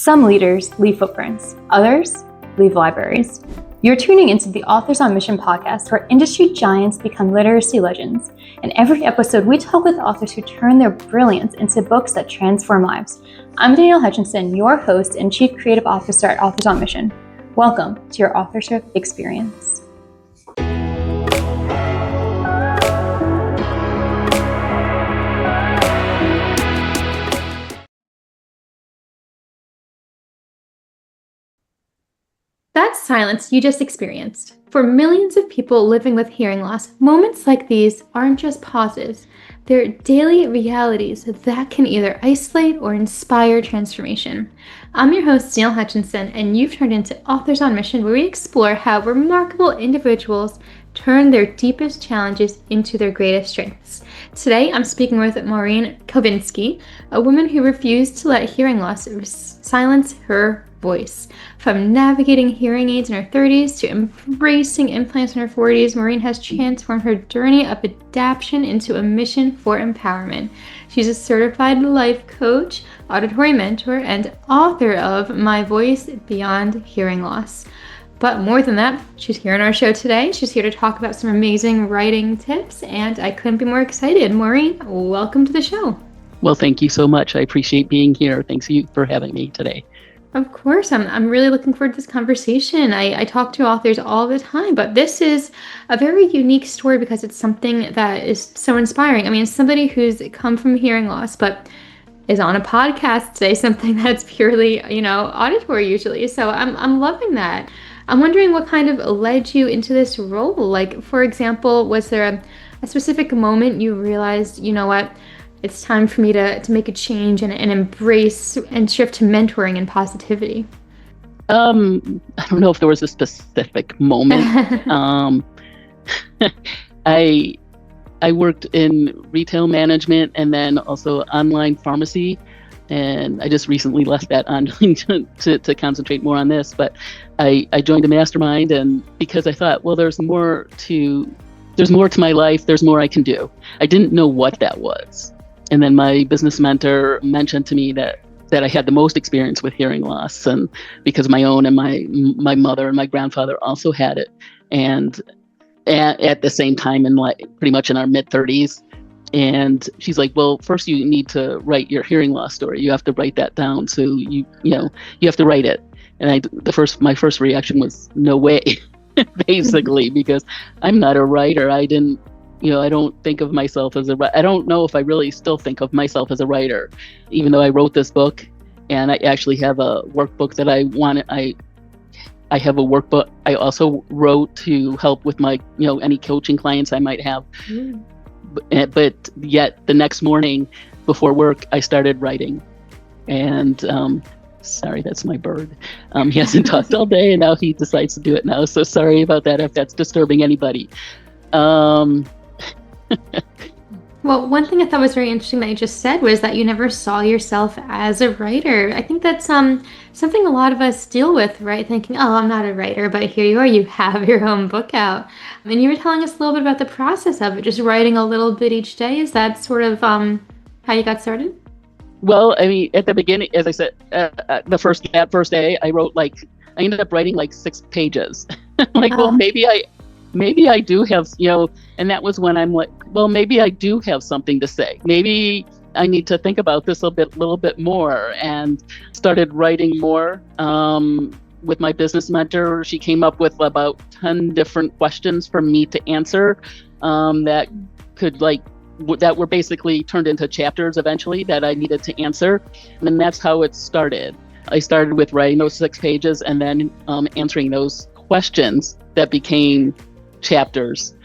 Some leaders leave footprints, others leave libraries. You're tuning into the Authors on Mission podcast, where industry giants become literacy legends. In every episode, we talk with authors who turn their brilliance into books that transform lives. I'm Danielle Hutchinson, your host and Chief Creative Officer at Authors on Mission. Welcome to your authorship experience. That silence you just experienced. For millions of people living with hearing loss, moments like these aren't just pauses. They're daily realities that can either isolate or inspire transformation. I'm your host, Danielle Hutchinson, and you've turned into Authors on Mission, where we explore how remarkable individuals turn their deepest challenges into their greatest strengths. Today, I'm speaking with Maureen Covinsky, a woman who refused to let hearing loss silence her voice. From navigating hearing aids in her 30s to embracing implants in her 40s, Maureen has transformed her journey of adaptation into a mission for empowerment. She's a certified life coach, auditory mentor, and author of My Voice Beyond Hearing Loss. But more than that, she's here on our show today. She's here to talk about some amazing writing tips, and I couldn't be more excited. Maureen, welcome to the show. Well, thank you so much. I appreciate being here. Thanks you for having me today. Of course, I'm really looking forward to this conversation. I talk to authors all the time, but this is a very unique story because it's something that is so inspiring. I mean, somebody who's come from hearing loss, but is on a podcast today, something that's purely, auditory usually. So I'm loving that. I'm wondering what kind of led you into this role. Like, for example, was there a specific moment you realized, you know what, it's time for me to make a change and embrace and shift to mentoring and positivity? I don't know if there was a specific moment. I worked in retail management and then also online pharmacy. And I just recently left that online to concentrate more on this. But I joined a mastermind, and because I thought, well, there's more to my life. There's more I can do. I didn't know what that was. And then my business mentor mentioned to me that I had the most experience with hearing loss, and because my own and my mother and my grandfather also had it, and at the same time, in like pretty much in our mid-30s. And she's like, well, first you need to write your hearing loss story. You have to write that down. So you have to write it. And my first reaction was no way, basically, because I'm not a writer. I don't think of myself as I don't know if I really still think of myself as a writer, even though I wrote this book. And I actually have a workbook that I have a workbook I also wrote to help with my, any coaching clients I might have. But yet the next morning before work, I started writing. And sorry, that's my bird. He hasn't talked all day, and now he decides to do it now. So sorry about that if that's disturbing anybody. Well, one thing I thought was very interesting that you just said was that you never saw yourself as a writer. I think that's something a lot of us deal with, right? Thinking, oh, I'm not a writer, but here you are, you have your own book out. And you were telling us a little bit about the process of it, just writing a little bit each day. Is that sort of how you got started? Well, I mean, at the beginning, as I said, that first day, I ended up writing like 6 pages. Well, maybe I do have, and that was when I'm like, well, maybe I do have something to say. Maybe I need to think about this a little bit more, and started writing more. With my business mentor, she came up with about 10 different questions for me to answer that were basically turned into chapters eventually that I needed to answer. And that's how it started. I started with writing those 6 pages and then answering those questions that became chapters.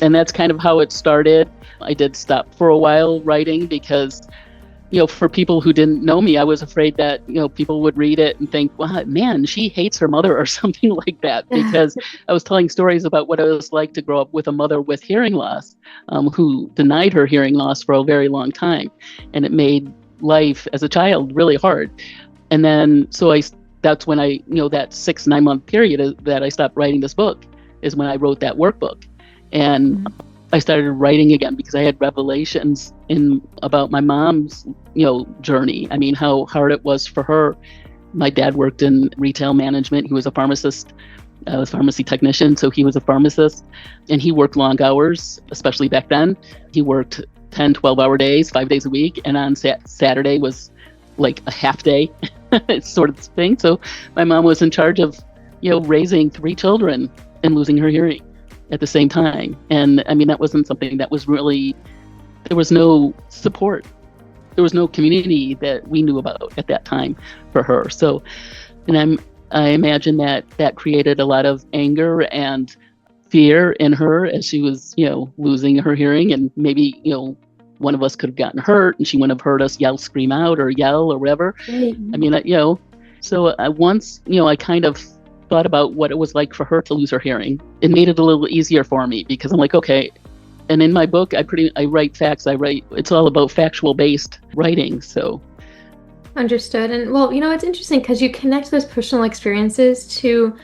And that's kind of how it started. I did stop for a while writing because, for people who didn't know me, I was afraid that, people would read it and think, wow, man, she hates her mother or something like that, because I was telling stories about what it was like to grow up with a mother with hearing loss, who denied her hearing loss for a very long time. And it made life as a child really hard. And then, that's when I, that 6-9 month period that I stopped writing this book is when I wrote that workbook. And I started writing again because I had revelations about my mom's, journey. I mean, how hard it was for her My dad worked in retail management. He was a pharmacist. I was a pharmacy technician, so he was a pharmacist, and he worked long hours, especially back then. He worked 10, 12-hour days, 5 days a week, and on Saturday was like a half day sort of thing. So my mom was in charge of, raising 3 children and losing her hearing at the same time. And I mean, that wasn't something that was really, there was no support. There was no community that we knew about at that time for her. So, and I imagine that created a lot of anger and fear in her as she was, losing her hearing. And maybe, one of us could have gotten hurt and she wouldn't have heard us scream out or yell or whatever. Right. I mean, so once, I kind of thought about what it was like for her to lose her hearing. It made it a little easier for me because I'm like, okay. And in my book, I write facts. It's all about factual based writing. So. Understood. And well, it's interesting because you connect those personal experiences to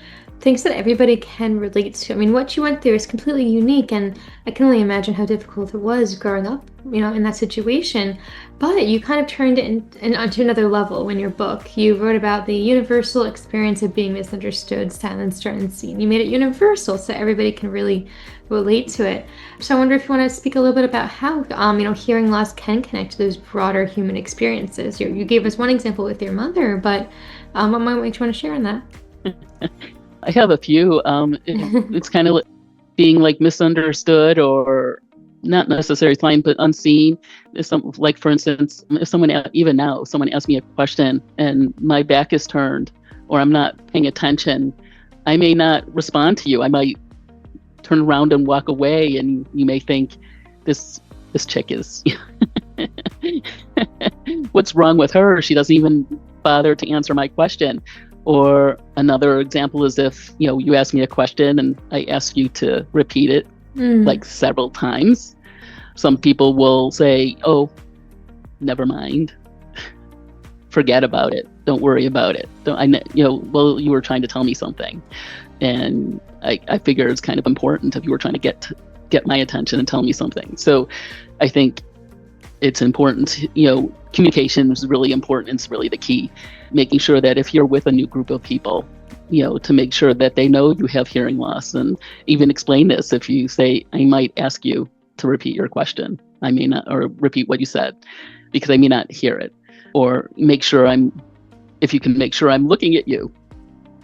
things that everybody can relate to. I mean, what you went through is completely unique, and I can only imagine how difficult it was growing up, in that situation. But you kind of turned it onto another level in your book. You wrote about the universal experience of being misunderstood, silenced, or unseen. You made it universal so everybody can really relate to it. So I wonder if you want to speak a little bit about how, hearing loss can connect to those broader human experiences. You gave us one example with your mother, but what might you want to share on that? I have a few. It's kind of being like misunderstood or not necessarily fine, but unseen. Like, for instance, if someone asks me a question and my back is turned or I'm not paying attention, I may not respond to you. I might turn around and walk away, and you may think this chick is what's wrong with her? She doesn't even bother to answer my question. Or another example is if, you ask me a question and I ask you to repeat it like several times. Some people will say, oh, never mind. Forget about it. Don't worry about it. Well, you were trying to tell me something. And I figure it's kind of important if you were trying to get my attention and tell me something. So I think it's important, communication is really important. It's really the key. Making sure that if you're with a new group of people, to make sure that they know you have hearing loss, and even explain this. If you say, I might ask you to repeat your question, I may not, or repeat what you said, because I may not hear it. Or if you can make sure I'm looking at you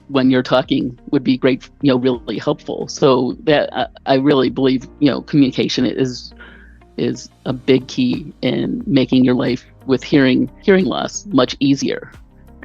when you're talking would be great, really helpful. So that I really believe, communication is a big key in making your life with hearing loss much easier.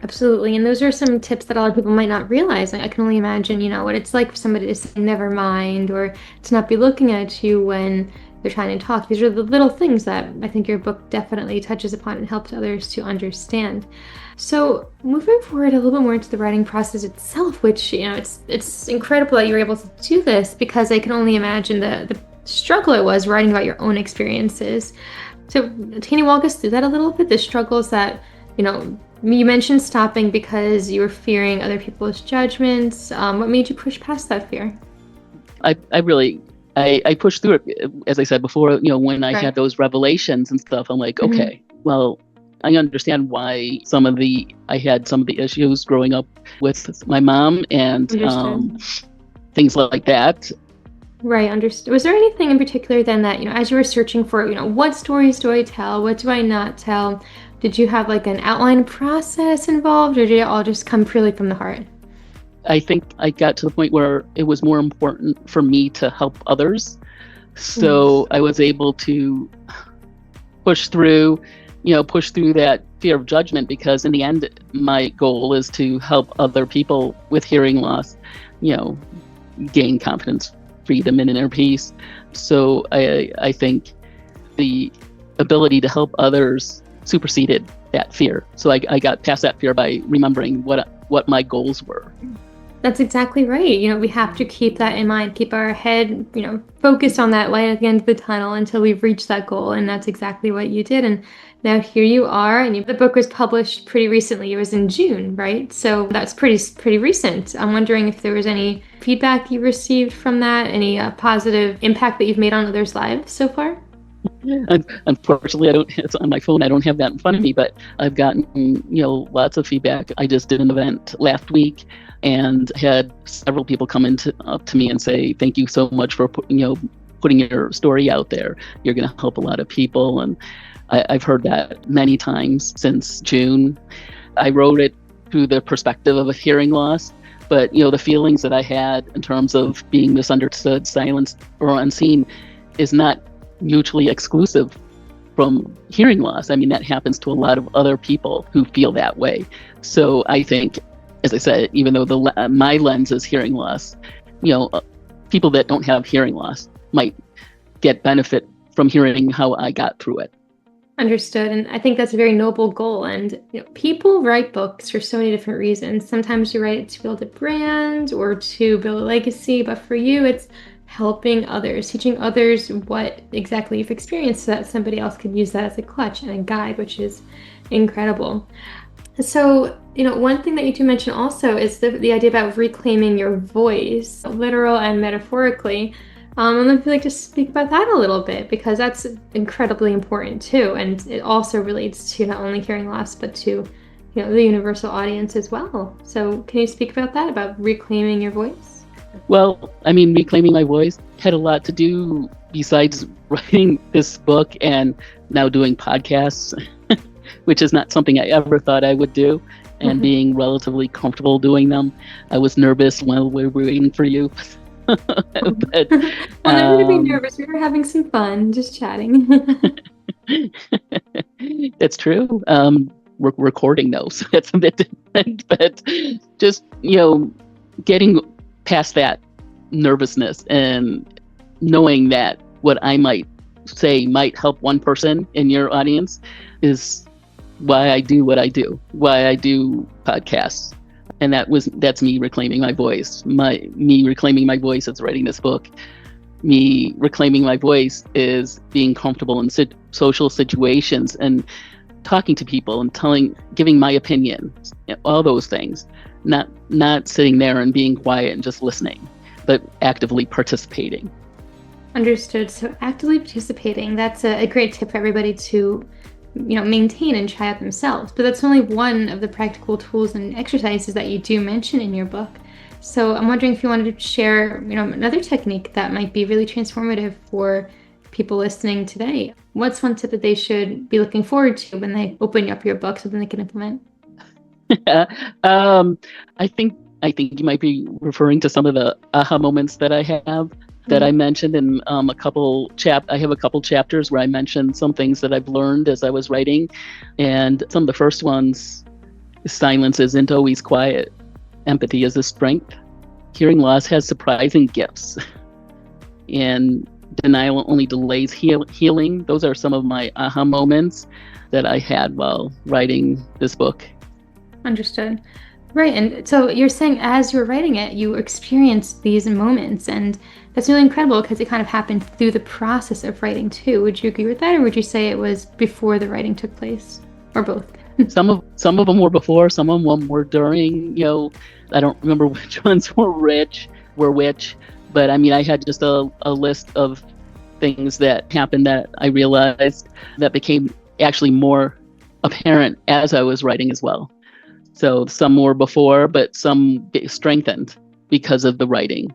Absolutely. And those are some tips that a lot of people might not realize. I can only imagine, what it's like for somebody to say, never mind, or to not be looking at you when they're trying to talk. These are the little things that I think your book definitely touches upon and helps others to understand. So moving forward a little bit more into the writing process itself, which, it's incredible that you were able to do this, because I can only imagine the struggle it was writing about your own experiences. So can you walk us through that a little bit? The struggles that, you mentioned stopping because you were fearing other people's judgments. What made you push past that fear? I pushed through it. As I said before, when I had those revelations and stuff, I'm like, okay, well, I understand why I had some of the issues growing up with my mom and things like that. Right, understood. Was there anything in particular then that, as you were searching for, what stories do I tell? What do I not tell? Did you have like an outline process involved, or did it all just come purely from the heart? I think I got to the point where it was more important for me to help others. So I was able to push through that fear of judgment, because in the end, my goal is to help other people with hearing loss, gain confidence, freedom, and inner peace. So I think the ability to help others superseded that fear. So I got past that fear by remembering what my goals were. That's exactly right. We have to keep that in mind, keep our head, focused on that light at the end of the tunnel until we've reached that goal. And that's exactly what you did. And now here you are, and the book was published pretty recently. It was in June, right? So that's pretty recent. I'm wondering if there was any feedback you received from that, any positive impact that you've made on others' lives so far? Unfortunately, I don't. It's on my phone. I don't have that in front of me, but I've gotten lots of feedback. I just did an event last week, and had several people come up to me and say, "Thank you so much for putting your story out there. You're going to help a lot of people." And I've heard that many times since June. I wrote it through the perspective of a hearing loss, but the feelings that I had in terms of being misunderstood, silenced, or unseen is not mutually exclusive from hearing loss. I mean, that happens to a lot of other people who feel that way. So I think, as I said, even though my lens is hearing loss, people that don't have hearing loss might get benefit from hearing how I got through it. Understood. And I think that's a very noble goal. And people write books for so many different reasons. Sometimes you write it to build a brand or to build a legacy, but for you, it's helping others, teaching others what exactly you've experienced so that somebody else can use that as a clutch and a guide, which is incredible. So, one thing that you do mention also is the idea about reclaiming your voice, literal and metaphorically. And if you'd like to speak about that a little bit, because that's incredibly important too. And it also relates to not only hearing loss, but to, the universal audience as well. So can you speak about that, about reclaiming your voice? Well, I mean, reclaiming my voice had a lot to do besides writing this book and now doing podcasts, which is not something I ever thought I would do, and being relatively comfortable doing them. I was nervous while we were waiting for you. But, never to be nervous. We were having some fun, just chatting. That's true. We're recording though, so that's a bit different. But just getting past that nervousness and knowing that what I might say might help one person in your audience is why I do what I do. Why I do podcasts. And that's me reclaiming my voice. Me reclaiming my voice is writing this book. Me reclaiming my voice is being comfortable in social situations and talking to people and giving my opinion, all those things. Not sitting there and being quiet and just listening, but actively participating. Understood. So actively participating, that's a great tip for everybody to maintain and try out themselves. But that's only one of the practical tools and exercises that you do mention in your book. So I'm wondering if you wanted to share, another technique that might be really transformative for people listening today. What's one tip that they should be looking forward to when they open up your book, something they can implement? I think you might be referring to some of the aha moments that I have. That I mentioned in I have a couple chapters where I mentioned some things that I've learned as I was writing, and some of the first ones: silence isn't always quiet, empathy is a strength, hearing loss has surprising gifts, and denial only delays healing. Those are some of my aha moments that I had while writing this book. Understood. Right. And so you're saying as you were writing it, you experienced these moments, and that's really incredible because it kind of happened through the process of writing too. Would you agree with that, or would you say it was before the writing took place, or both? Some of them were before, some of them were during. I don't remember which ones were which, but I mean, I had just a list of things that happened that I realized that became actually more apparent as I was writing as well. So some were before, but some strengthened because of the writing.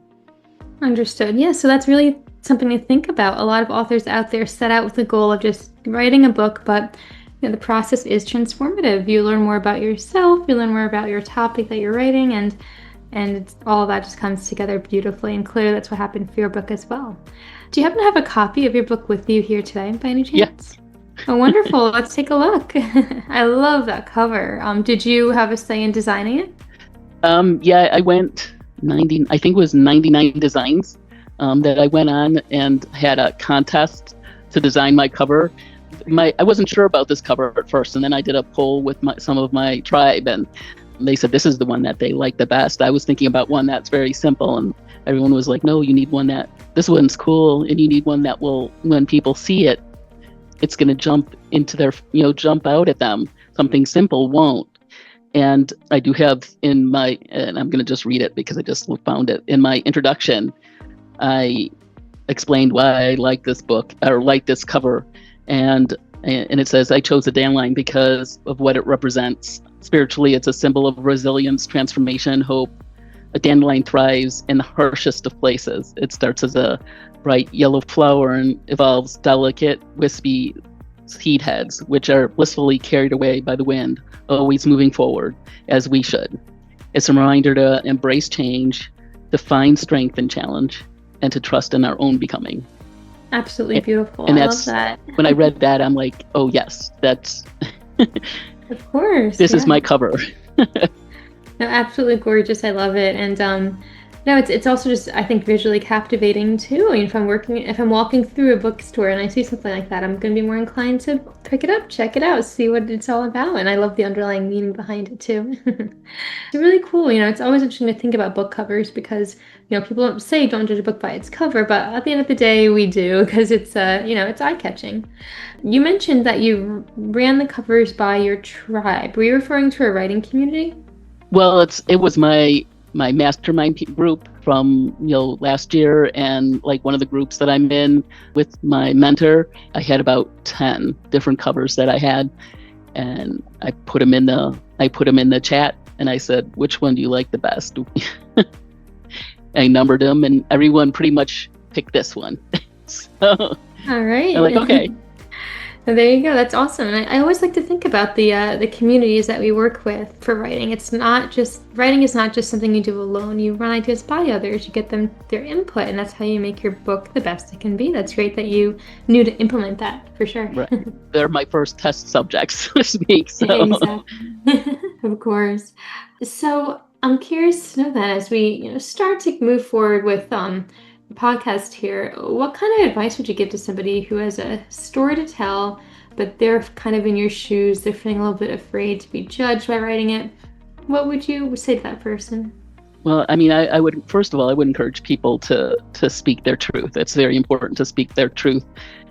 Understood. Yeah, so that's really something to think about. A lot of authors out there set out with the goal of just writing a book, but the process is transformative. You learn more about yourself, you learn more about your topic that you're writing, and all of that just comes together beautifully. And clearly that's what happened for your book as well. Do you happen to have a copy of your book with you here today by any chance? Yes. Oh, wonderful. Let's take a look. I love that cover. Did you have a say in designing it? Yeah, I went 90, I think it was 99 designs that I went on and had a contest to design my cover. I wasn't sure about this cover at first, and then I did a poll with some of my tribe, and they said this is the one that they like the best. I was thinking about one that's very simple, and everyone was like, no, you need one this one's cool, and you need one that will, when people see it, it's going to jump out at them. Something simple won't. And I do have and I'm going to just read it because I just found it in my introduction. I explained why I like this book or like this cover. And it says, I chose a dandelion because of what it represents. Spiritually, it's a symbol of resilience, transformation, hope. A dandelion thrives in the harshest of places. It starts as a bright yellow flower and evolves delicate, wispy seed heads, which are blissfully carried away by the wind, always moving forward, as we should. It's a reminder to embrace change, to find strength in challenge, and to trust in our own becoming. Absolutely beautiful. And I love that. When I read that, I'm like, oh yes, that's of course. This is my cover. No, absolutely gorgeous. I love it. And no, it's also just, I think, visually captivating too. I mean, if I'm walking through a bookstore and I see something like that, I'm going to be more inclined to pick it up, check it out, see what it's all about. And I love the underlying meaning behind it too. It's really cool. It's always interesting to think about book covers because, people don't say don't judge a book by its cover, but at the end of the day, we do because it's, it's eye-catching. You mentioned that you ran the covers by your tribe. Were you referring to a writing community? Well, it was my mastermind group from last year, and like one of the groups that I'm in with my mentor, I had about 10 different covers that I had, and I put them in the chat, and I said, which one do you like the best? I numbered them, and everyone pretty much picked this one. So all right, I'm like, okay. There you go. That's awesome. And I always like to think about the communities that we work with for writing. Writing is not just something you do alone. You run ideas by others. You get their input, and that's how you make your book the best it can be. That's great that you knew to implement that for sure. Right. They're my first test subjects, so to speak. So. Exactly. Of course. So I'm curious to know that as we start to move forward with podcast here, what kind of advice would you give to somebody who has a story to tell, but they're kind of in your shoes, they're feeling a little bit afraid to be judged by writing it? What would you say to that person? Well, I mean, I would, first of all, I would encourage people to speak their truth. It's very important to speak their truth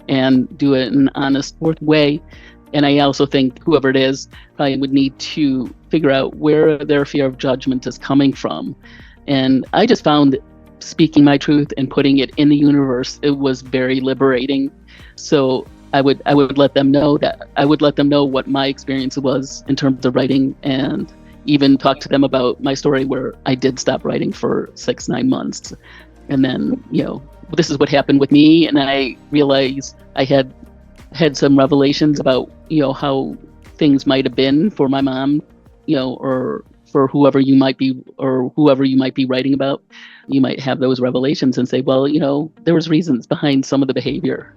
and do it in an honest, worth way. And I also think whoever it is probably would need to figure out where their fear of judgment is coming from. And I just found speaking my truth and putting it in the universe, it was very liberating. So I would let them know what my experience was in terms of writing, and even talk to them about my story where I did stop writing for 6-9 months. And then, this is what happened with me. And I realized I had some revelations about, how things might have been for my mom, or for whoever you might be writing about. You might have those revelations and say, well, there was reasons behind some of the behavior.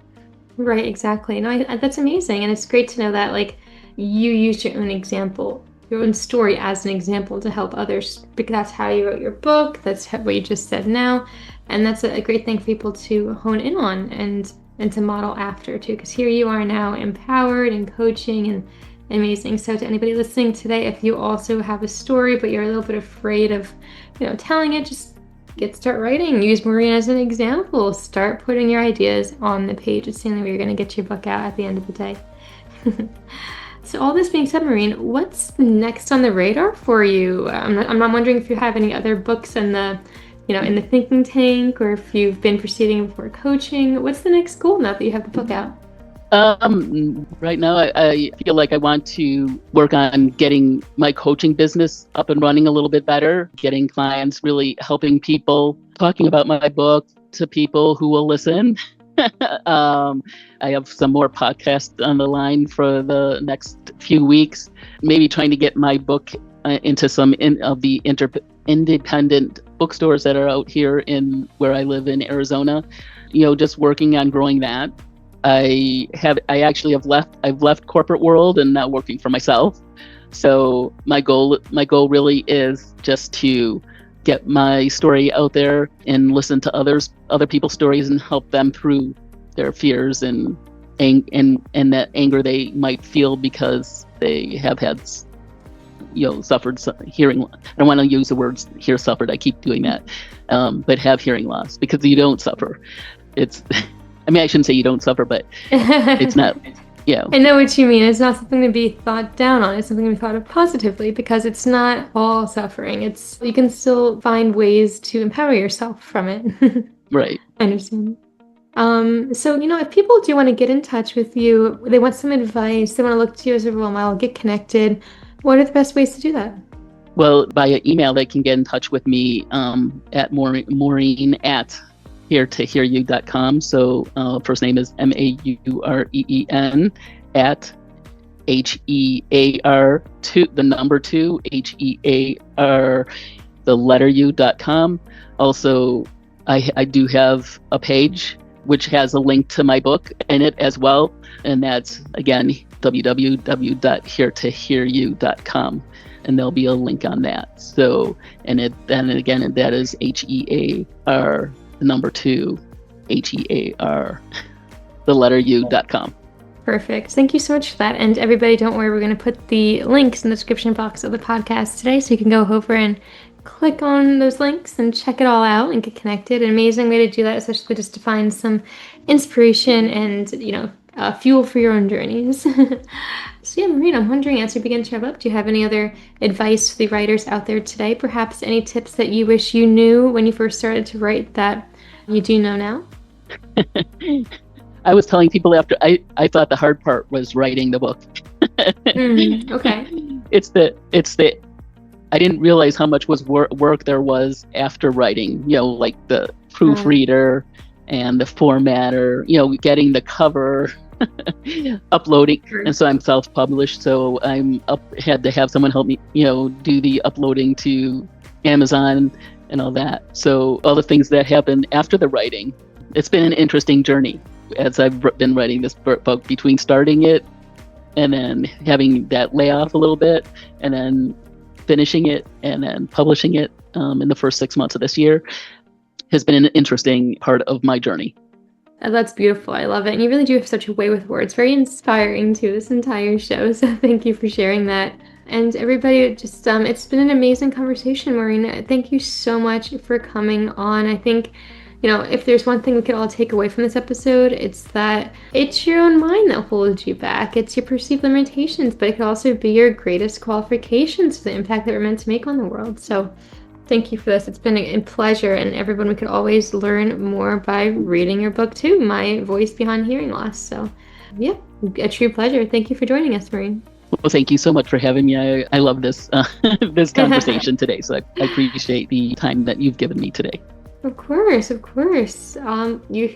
Right, exactly. No, that's amazing. And it's great to know that you used your own example, your own story as an example to help others, because that's how you wrote your book. That's what you just said now. And that's a great thing for people to hone in on and to model after too, because here you are now empowered and coaching and amazing. So to anybody listening today, if you also have a story, but you're a little bit afraid of, telling it, just start writing. Use Maureen as an example. Start putting your ideas on the page. It's the only way you're going to get your book out at the end of the day. So all this being said, Maureen, what's next on the radar for you? I'm wondering if you have any other books in the thinking tank, or if you've been proceeding before coaching. What's the next goal now that you have the book out? Right now, I feel like I want to work on getting my coaching business up and running a little bit better, getting clients, really helping people, talking about my book to people who will listen. I have some more podcasts on the line for the next few weeks, maybe trying to get my book into some of the independent bookstores that are out here in where I live in Arizona, just working on growing that. I've left corporate world and now working for myself. So my goal really is just to get my story out there and listen to other people's stories and help them through their fears and that anger they might feel because they have had suffered hearing. I don't want to use the words here suffered. I keep doing that, but have hearing loss, because you don't suffer. I shouldn't say you don't suffer, but it's not, I know what you mean. It's not something to be thought down on. It's something to be thought of positively, because it's not all suffering. You can still find ways to empower yourself from it. Right. I understand. So, if people do want to get in touch with you, they want some advice, they want to look to you as a role model, get connected, what are the best ways to do that? Well, via email, they can get in touch with me at Maureen at heretohearyou.com. So first name is Maureen at HEAR the number 2 HEAR the letter U.com. Also, I do have a page which has a link to my book in it as well, and that's again www.heretohearyou.com, and there'll be a link on that. So, and that is HEAR the number 2 HEAR the letter U.com. Perfect. Thank you so much for that. And everybody, don't worry, we're going to put the links in the description box of the podcast today, so you can go over and click on those links and check it all out and get connected. An amazing way to do that, especially just to find some inspiration and, fuel for your own journeys. So yeah, Maureen, I'm wondering, as we begin to wrap up, do you have any other advice for the writers out there today? Perhaps any tips that you wish you knew when you first started to write that you do know now? I was telling people after I thought the hard part was writing the book. Okay. It's the I didn't realize how much work there was after writing, like the proofreader and the formatter, getting the cover, uploading. And so I'm self-published, so had to have someone help me, do the uploading to Amazon and all that. So all the things that happened after the writing, it's been an interesting journey as I've been writing this book, between starting it and then having that layoff a little bit and then finishing it and then publishing it in the first 6 months of this year has been an interesting part of my journey. That's beautiful. I love it. And you really do have such a way with words. Very inspiring to this entire show. So thank you for sharing that. And everybody, just it's been an amazing conversation, Maureen. Thank you so much for coming on. I think, if there's one thing we could all take away from this episode, it's that it's your own mind that holds you back. It's your perceived limitations, but it could also be your greatest qualifications for the impact that we're meant to make on the world. So thank you for this. It's been a pleasure. And everyone, we could always learn more by reading your book too, My Voice Beyond Hearing Loss. So yeah, a true pleasure. Thank you for joining us, Maureen. Well, thank you so much for having me. I love this this conversation today. So I appreciate the time that you've given me today. Of course. You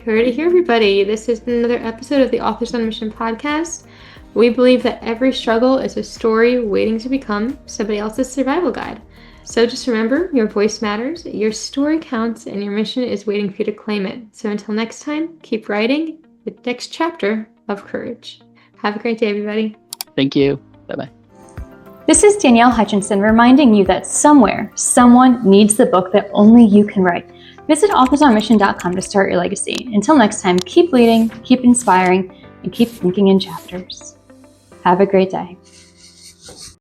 heard it here, everybody. This has been another episode of the Authors on a Mission podcast. We believe that every struggle is a story waiting to become somebody else's survival guide. So just remember, your voice matters, your story counts, and your mission is waiting for you to claim it. So until next time, keep writing the next chapter of courage. Have a great day, everybody. Thank you. Bye-bye. This is Danielle Hutchinson reminding you that somewhere, someone needs the book that only you can write. Visit authorsonmission.com to start your legacy. Until next time, keep leading, keep inspiring, and keep thinking in chapters. Have a great day.